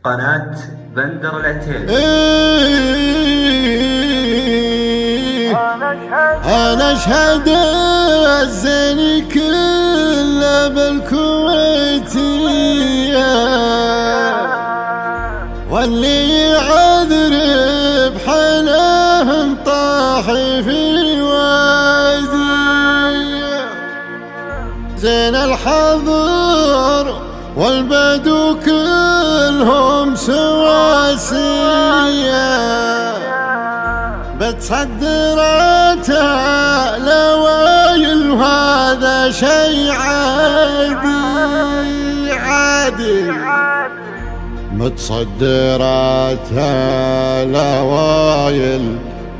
قناة بندر العتيبي. أنا أشهد الزين كله بالكويتية، واللي يعذر بحناه طاحي في وادي. زين الحضر والبدو كلهم سواسية، بتصدرته لوايل وهذا شي عادي متصدرته لوايل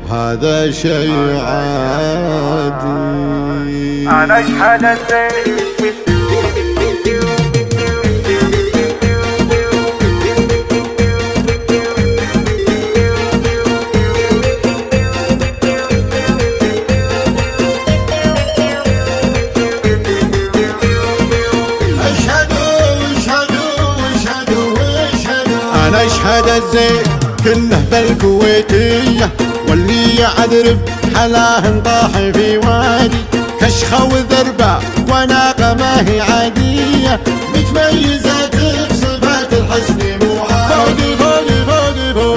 وهذا شي عادي. أنا أشهد الزين أنا أشهد الزين كله بالكويتية، واللي يعذرب حلاه طاحي في وادي. كشخة وذربة وناقة ما هي عادية، متميزة بصفات الحسن مو عادي.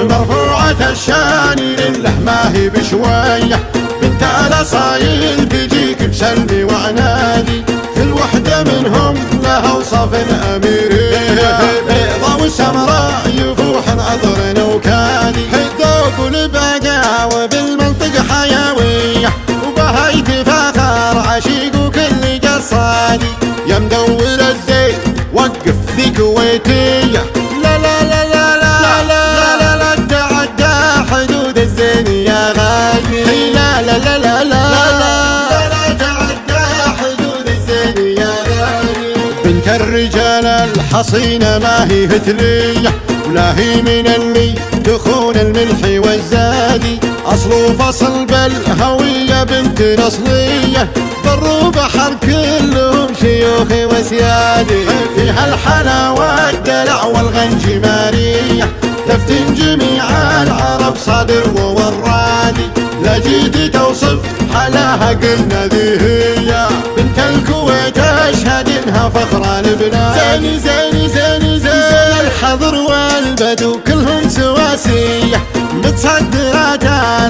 مرفوعة الشان لله ما هي بشوية، بنت الأصايل تجيك بسلمي وعنادي. كل وحدة منهم لها وصف أميرية، بيضة وسمراء يفوح عطر وكادي. الذوق والبقاء وبالمنطق حيوية، وبهاي تفاخر عشيق وكل قصادي. يا مدور الزين وقف ذي كويتية، لا لا لا لا لا لا لا لا تعدى حدود الزين يا غالي. لا لا لا لا لا الرجال الحصينة ما هي هتلية، ولا هي من اللي تخون الملح والزادي. أصل وفصل بالهوية بنت نصلية، بر وبحر كلهم شيوخي وسيادي. فيها الحلاوة والدلع والغنجمارية، تفتن جميع العرب صدر وورادي. لا جيت توصف حلاها قلنا ذي هي، بنت الكويت اشهد انها فخر البلاد. زين زين زين زين الحضر والبدو كلهم سواسية، متصدرات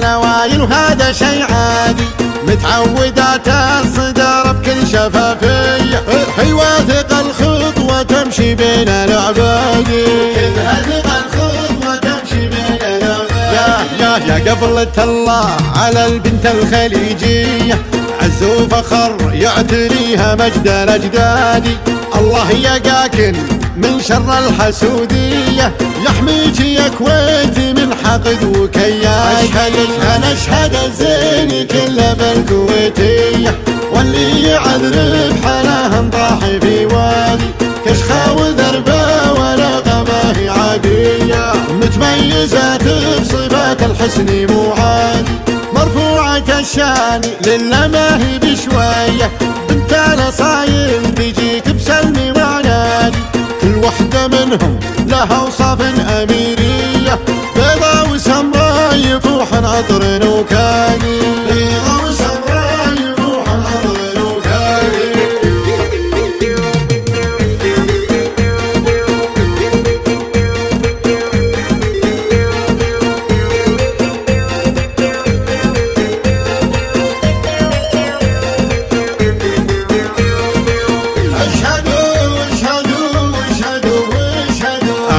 نوايل وهذا شي عادي. متعودات الصدر بكل شفافية، هي واثق الخطوة تمشي بين العبادي. يا قبلة الله على البنت الخليجية، عز وفخر يعتريها مجد الأجدادي. الله يقاكن من شر الحسودية، يحميك يا كويتي من حقد وكياد. أنا أشهد الزين كله بالكويتية، واللي يعذر بحلاه طاحي في وادي. كشخة وذربة وناقة ما هي عادية، متميزة بصفات الحسن مو عادي. مرفوعة الشان لله ما هي بشوية، بنت الأصايل تجيك بسلمي وعنادي. كل وحدة منهم لها وصف أميرية، بيضة وسمراء يفوح عطر وكادي. بيضة وسمراء يفوح عطر وكادي.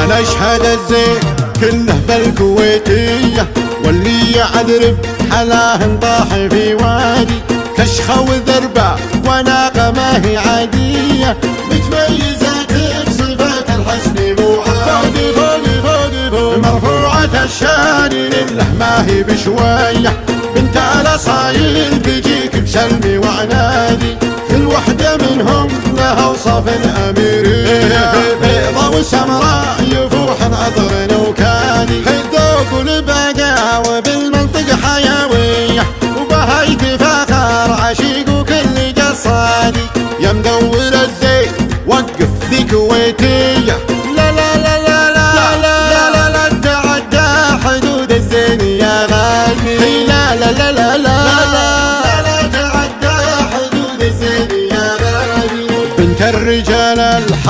أنا أشهد الزين كله بالكويتية، واللي يعذرب حلاه طاحي في وادي. كشخة وذربة وناقة ما هي عادية، متميزة بصفات الحسن مو عادي. مرفوعة الشان لله ما هي بشوية، بنت الأصايل تجيك بسلمي وعنادي. كل وحدة منهم لها وصف أميرية، بيضة وسمراء يفوح عطر وكادي. الذوق والبقاء وبالمنطق حيوية، وبهاي تفاخر عشيق وكل قصادي. يا مدور الزين وقف ذي كويتية، لا لا لا لا لا لا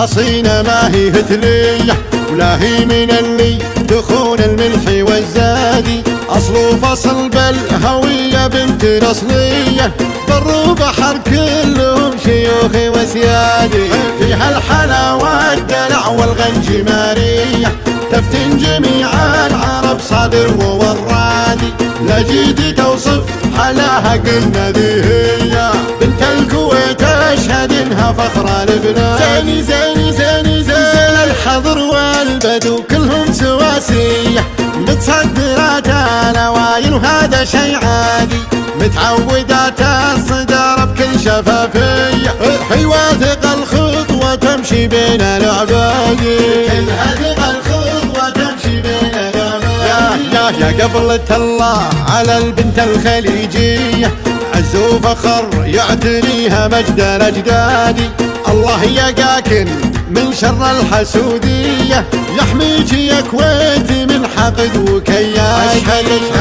حصينة ما هي هتلية ولا هي من اللي تخون الملح والزادي، أصل وفصل بالهوية بنت الأصلية، بر وبحر كلهم شيوخي وسيادي، فيها الحلاوة والدلع والغنجمارية، تفتن جميع العرب صادر وورادي، لا جيتي توصف حلاها قلنا ذي هي بنت الكويت اشهد انها فخر البلاد، زيني زيني زيني زين الحضر والبدو كلهم سواسية، متصدرات الاواين وهذا شي عادي، متعودات الصدارة بكل شفافية، هي واثقة الخطوة تمشي بين العبادي، كلها ثقة الخطوة تمشي بين العبادي، يا قبلة الله على البنت الخليجية، عز وفخر يعتريها مجد الأجدادي، الله يقاكن من شر الحسودية، يحميك يا كويتي من حقد وكياد،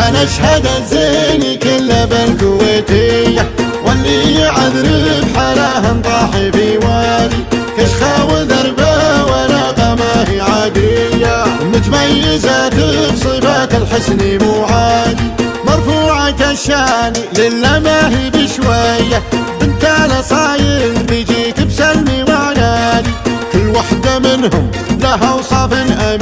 أنا أشهد الزين كله بالكويتية، واللي يعذر بحلاه طاحي في وادي، كشخة وذربة ورقة ما هي عادية، متميزة بصفات الحسن مو عادي، مرفوعة الشان لله ما هي بشوية، بنت الأصايل بيجيك بسلمي وعنادي، كل وحدة منهم لها وصف أمين.